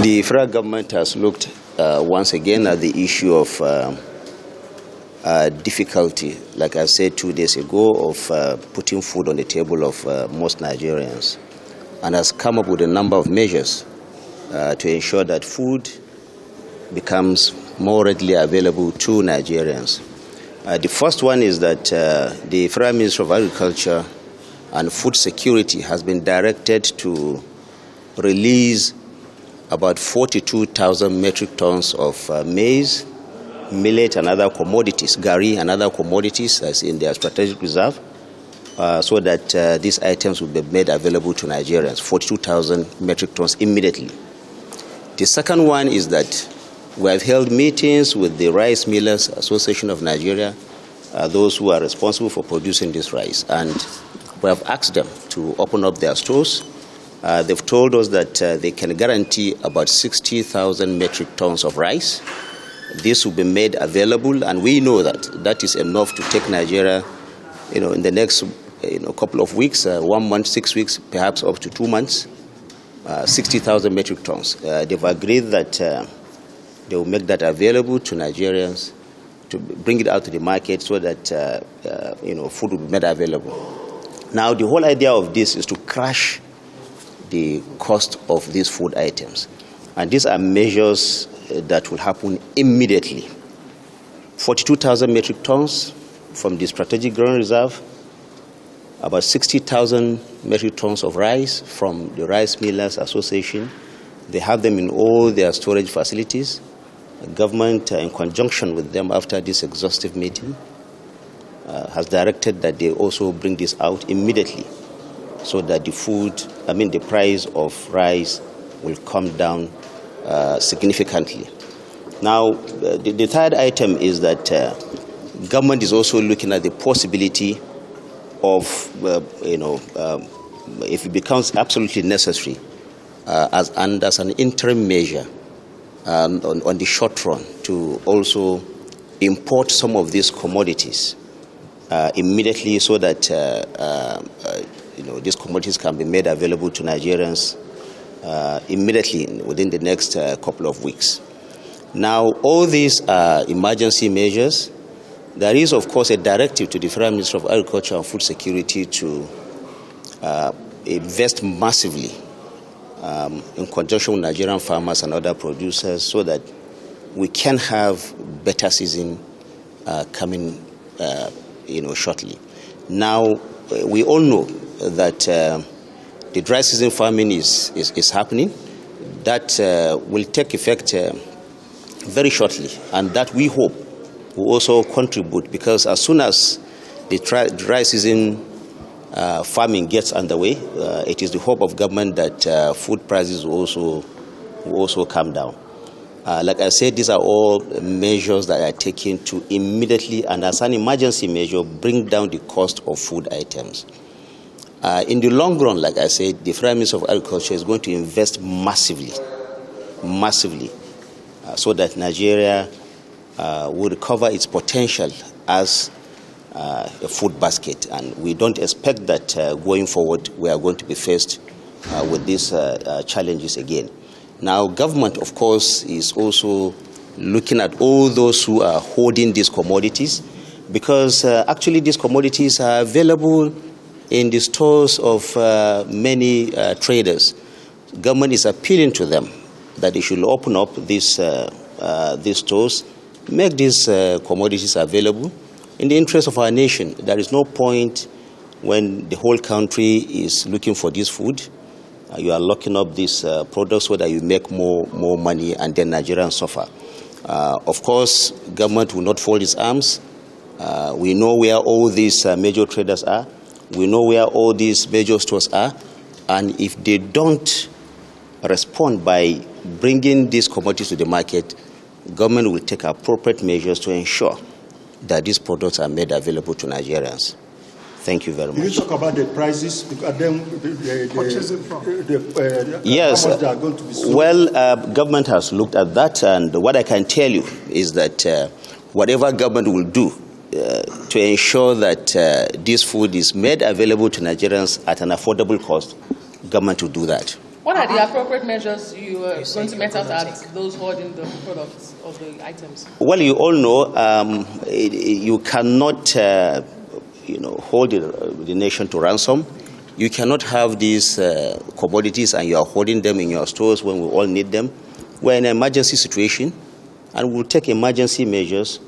The federal government has looked once again at the issue of difficulty, like I said 2 days ago, of putting food on the table of most Nigerians, and has come up with a number of measures to ensure that food becomes more readily available to Nigerians. The first one is that the Federal Ministry of Agriculture and Food Security has been directed to release about 42,000 metric tons of maize, millet and other commodities, gari and other commodities as in their strategic reserve, so that these items will be made available to Nigerians, 42,000 metric tons immediately. The second one is that we have held meetings with the Rice Millers Association of Nigeria, those who are responsible for producing this rice, and we have asked them to open up their stores. They've told us that they can guarantee about 60,000 metric tons of rice. This will be made available, and we know that that is enough to take Nigeria, in the next couple of weeks, 1 month, 6 weeks, perhaps up to 2 months, 60,000 metric tons. They've agreed that they will make that available to Nigerians to bring it out to the market so that food will be made available. Now, the whole idea of this is to crash the cost of these food items. And these are measures that will happen immediately. 42,000 metric tons from the Strategic Grain Reserve, about 60,000 metric tons of rice from the Rice Millers Association. They have them in all their storage facilities. The government, in conjunction with them after this exhaustive meeting, has directed that they also bring this out immediately, so that the price of rice will come down significantly. Now, the third item is that government is also looking at the possibility of, if it becomes absolutely necessary, as an interim measure on the short run, to also import some of these commodities immediately, so that these commodities can be made available to Nigerians immediately within the next couple of weeks. Now, all these are emergency measures. There is, of course, a directive to the Federal Ministry of Agriculture and Food Security to invest massively in conjunction with Nigerian farmers and other producers, so that we can have better season coming shortly. Now, we all know that the dry season farming is happening. That will take effect very shortly, and that we hope will also contribute, because as soon as the dry season farming gets underway, it is the hope of government that food prices will also come down. Like I said, these are all measures that are taken to immediately, and as an emergency measure, bring down the cost of food items. In the long run, like I said, the Federal Ministry of Agriculture is going to invest massively, so that Nigeria will recover its potential as a food basket. And we don't expect that going forward we are going to be faced with these challenges again. Now, government, of course, is also looking at all those who are hoarding these commodities, because actually these commodities are available in the stores of many traders. Government is appealing to them that they should open up these stores, make these commodities available in the interest of our nation. There is no point when the whole country is looking for this food. You are locking up these products so that you make more money, and then Nigerians suffer. Of course, government will not fold its arms. We know where all these major traders are. We know where all these major stores are. And if they don't respond by bringing these commodities to the market, government will take appropriate measures to ensure that these products are made available to Nigerians. Thank you very much. You talk about the prices, yes. How much they are going to be sold? Well, government has looked at that, and what I can tell you is that whatever government will do to ensure that this food is made available to Nigerians at an affordable cost, government will do that. What are the appropriate measures you are going to met out at those hoarding the products of the items? Well, you all know you cannot hold the nation to ransom. You cannot have these commodities and you are holding them in your stores when we all need them. We're in an emergency situation, and we'll take emergency measures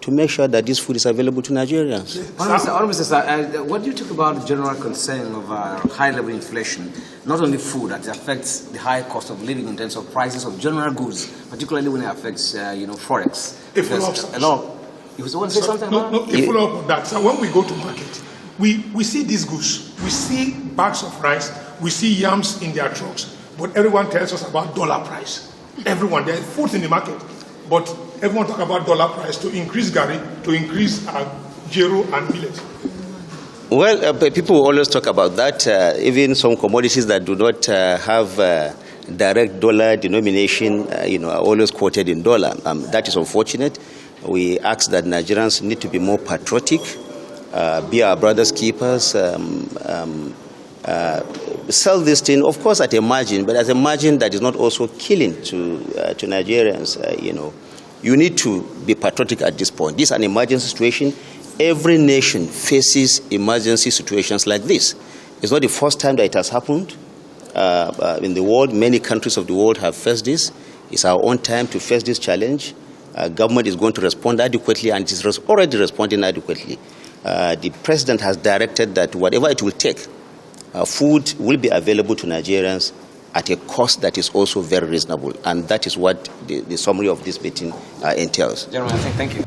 to make sure that this food is available to Nigerians. What do you talk about the general concern of high-level inflation, not only food, that affects the high cost of living in terms of prices of general goods, particularly when it affects, forex? A follow-up. You want to say something? No, a follow-up on that. So when we go to market, we see these goods. We see bags of rice. We see yams in their trucks. But everyone tells us about dollar price. Everyone, there's food in the market. But everyone talk about dollar price to increase gari, to increase gero and millet. Well, people always talk about that. Even some commodities that do not have direct dollar denomination, are always quoted in dollar. That is unfortunate. We ask that Nigerians need to be more patriotic, be our brothers' keepers, sell this thing, of course, at a margin, but at a margin that is not also killing to Nigerians. You need to be patriotic at this point. This is an emergency situation. Every nation faces emergency situations like this. It's not the first time that it has happened in the world. Many countries of the world have faced this. It's our own time to face this challenge. Government is going to respond adequately, and it is already responding adequately. The president has directed that whatever it will take, food will be available to Nigerians at a cost that is also very reasonable. And that is what the summary of this meeting entails. General, thank you.